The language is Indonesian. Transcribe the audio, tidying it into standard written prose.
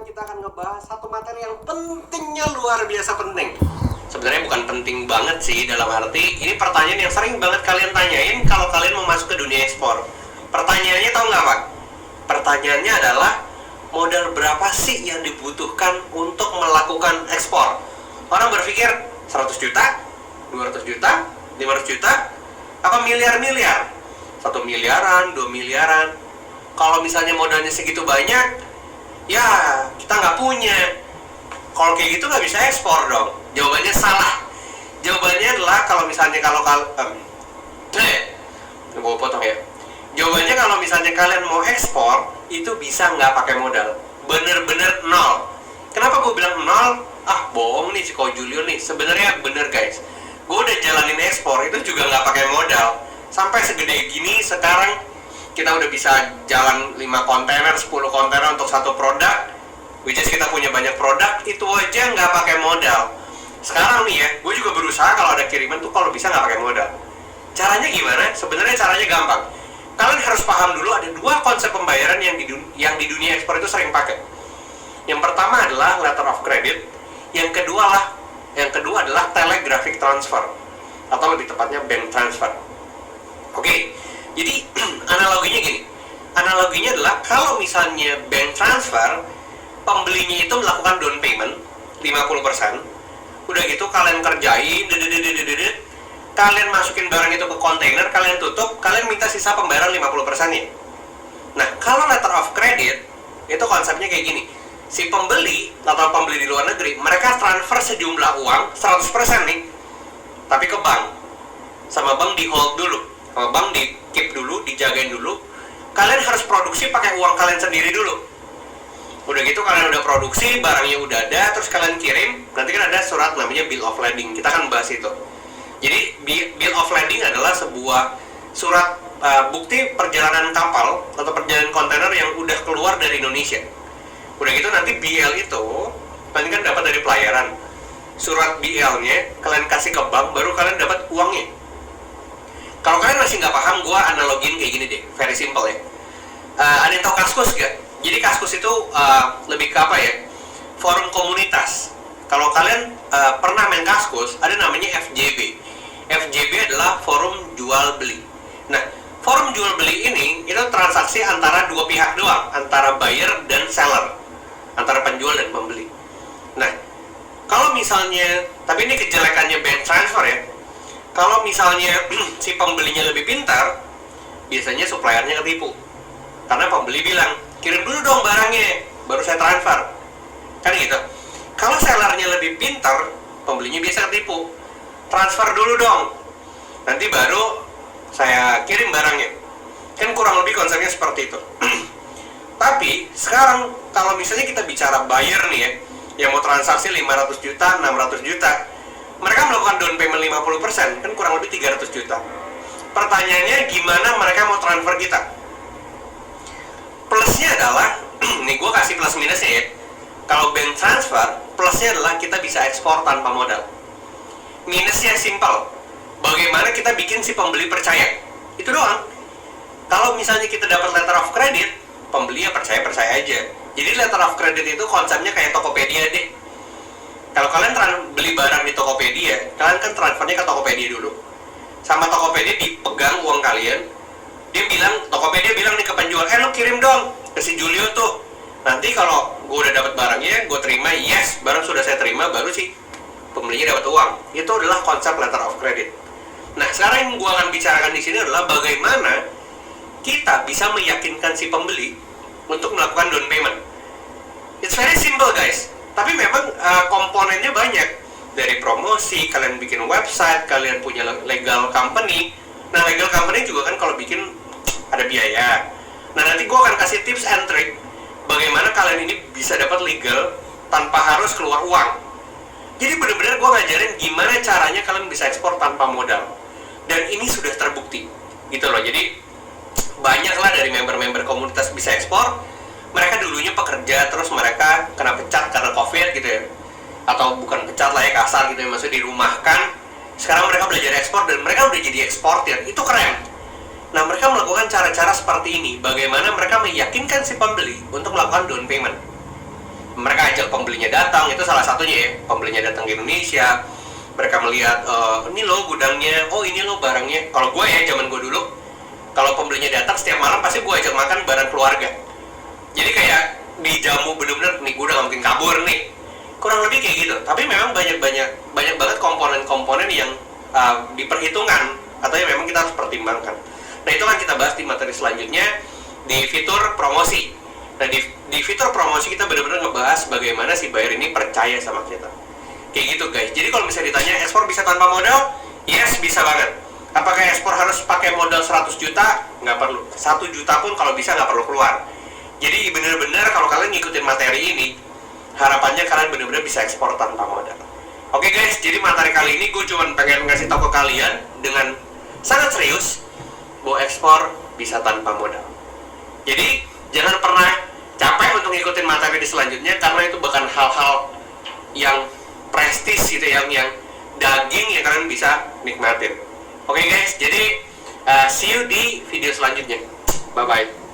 kita akan ngebahas satu materi yang pentingnya luar biasa penting. Sebenarnya bukan penting banget sih, dalam arti ini pertanyaan yang sering banget kalian tanyain kalau kalian mau masuk ke dunia ekspor. Pertanyaannya tahu nggak Pak? Pertanyaannya adalah modal berapa sih yang dibutuhkan untuk melakukan ekspor? Orang berpikir 100 juta, 200 juta, 500 juta, apa miliar-miliar? 1 miliaran, 2 miliaran. Kalau misalnya modalnya segitu banyak, ya kita nggak punya. Kalau kayak gitu nggak bisa ekspor dong. Jawabannya salah. Jawabannya adalah kalau misalnya gue potong ya. Jawabannya kalau misalnya kalian mau ekspor, itu bisa nggak pakai modal. Bener-bener nol. Kenapa gue bilang nol? Ah bohong nih si Ko Julio nih. Sebenarnya bener guys. Gue udah jalanin ekspor itu juga nggak pakai modal. Sampai segede gini sekarang kita udah bisa jalan 5 kontainer, 10 kontainer untuk satu produk, which is kita punya banyak produk, itu aja nggak pakai modal. Sekarang nih ya, gue juga berusaha kalau ada kiriman tuh kalau bisa nggak pakai modal. Caranya gimana? Sebenarnya caranya gampang. Kalian harus paham dulu ada 2 konsep pembayaran yang di dunia ekspor itu sering pakai. Yang pertama adalah letter of credit, yang kedua adalah telegraphic transfer, atau lebih tepatnya bank transfer. Oke. Jadi analoginya gini, analoginya adalah kalau misalnya bank transfer, pembelinya itu melakukan down payment 50%, udah gitu kalian kerjain, kalian masukin barang itu ke kontainer, kalian tutup, kalian minta sisa pembayaran 50%-nya. Nah, kalau letter of credit, itu konsepnya kayak gini, si pembeli atau pembeli di luar negeri, mereka transfer sejumlah uang 100% nih, tapi ke bank, sama bank di hold dulu. Kalau bank di keep dulu, dijagain dulu. Kalian harus produksi pakai uang kalian sendiri dulu. Udah gitu kalian udah produksi, barangnya udah ada, terus kalian kirim. Nanti kan ada surat namanya bill of lading. Kita akan bahas itu. Jadi bill of lading adalah sebuah surat bukti perjalanan kapal atau perjalanan kontainer yang udah keluar dari Indonesia. Udah gitu nanti BL itu kalian kan dapat dari pelayaran. Surat BL-nya kalian kasih ke bank, baru kalian dapat uangnya. Kalau kalian masih nggak paham, gue analogin kayak gini deh, very simple ya. Ada yang tahu Kaskus nggak? Jadi Kaskus itu lebih ke apa ya? Forum komunitas. Kalau kalian pernah main Kaskus, ada namanya FJB. FJB adalah forum jual beli. Nah, forum jual beli ini itu transaksi antara 2 pihak doang, antara buyer dan seller, antara penjual dan pembeli. Nah, kalau misalnya, tapi ini kejelekannya bank transfer ya. Kalau misalnya si pembelinya lebih pintar, biasanya suppliernya ketipu. Karena pembeli bilang, kirim dulu dong barangnya, baru saya transfer. Kan gitu. Kalau sellernya lebih pintar, pembelinya biasa ketipu. Transfer dulu dong, nanti baru saya kirim barangnya. Kan kurang lebih konsepnya seperti itu. Tapi sekarang kalau misalnya kita bicara buyer nih ya, yang mau transaksi 500 juta, 600 juta, mereka melakukan down payment 50%, kan kurang lebih 300 juta. Pertanyaannya gimana mereka mau transfer kita? Plusnya adalah, nih gue kasih plus minusnya ya. Kalau bank transfer, plusnya adalah kita bisa ekspor tanpa modal. Minusnya simple, bagaimana kita bikin si pembeli percaya? Itu doang. Kalau misalnya kita dapat letter of credit, pembeli ya percaya aja. Jadi letter of credit itu konsepnya kayak Tokopedia deh. Kalau kalian beli barang di Tokopedia, kalian kan transfernya ke Tokopedia dulu. Sama Tokopedia dipegang uang kalian. Tokopedia bilang nih ke penjual, lo kirim dong ke si Julio tuh. Nanti kalau gue udah dapat barangnya, gue terima, yes, barang sudah saya terima, baru sih pembelinya dapat uang. Itu adalah konsep letter of credit. Nah, sekarang yang gue akan bicarakan di sini adalah bagaimana kita bisa meyakinkan si pembeli untuk melakukan down payment. It's very simple guys. Tapi memang komponennya banyak. Dari promosi, kalian bikin website, kalian punya legal company. Nah, legal company juga kan kalau bikin ada biaya. Nah, nanti gue akan kasih tips and trick bagaimana kalian ini bisa dapat legal tanpa harus keluar uang. Jadi benar-benar gue ngajarin gimana caranya kalian bisa ekspor tanpa modal. Dan ini sudah terbukti. Gitu loh, jadi banyaklah dari member-member komunitas bisa ekspor. Mereka dulunya pekerja, terus mereka kena pecat karena COVID gitu ya. Atau bukan pecat lah ya, kasar gitu ya, maksudnya dirumahkan. Sekarang mereka belajar ekspor dan mereka udah jadi eksportir. Itu keren. Nah, mereka melakukan cara-cara seperti ini. Bagaimana mereka meyakinkan si pembeli untuk melakukan down payment. mereka ajak pembelinya datang, itu salah satunya ya, pembelinya datang ke Indonesia. Mereka melihat, ini loh gudangnya, oh ini loh barangnya. Kalau gue ya, zaman gue dulu, kalau pembelinya datang setiap malam pasti gue ajak makan bareng keluarga. Jadi kayak dijamu bener-bener, nih gue udah gak mungkin kabur nih. Kurang lebih kayak gitu. Tapi memang banyak banget komponen-komponen yang diperhitungkan atau yang memang kita harus pertimbangkan. Nah itu kan kita bahas di materi selanjutnya di fitur promosi. Nah di fitur promosi kita benar-benar ngebahas bagaimana si buyer ini percaya sama kita. Kayak gitu guys. Jadi kalau misalnya ditanya ekspor bisa tanpa modal, yes bisa banget. Apakah ekspor harus pakai modal 100 juta? Nggak perlu. 1 juta pun kalau bisa nggak perlu keluar. Jadi benar-benar kalau kalian ngikutin materi ini, harapannya kalian benar-benar bisa ekspor tanpa modal. Oke guys, jadi materi kali ini gue cuma pengen ngasih tahu ke kalian dengan sangat serius bahwa ekspor bisa tanpa modal. Jadi jangan pernah capek untuk ngikutin materi di selanjutnya, karena itu bukan hal-hal yang prestis gitu, yang daging yang kalian bisa nikmatin. Oke guys, jadi see you di video selanjutnya. Bye bye.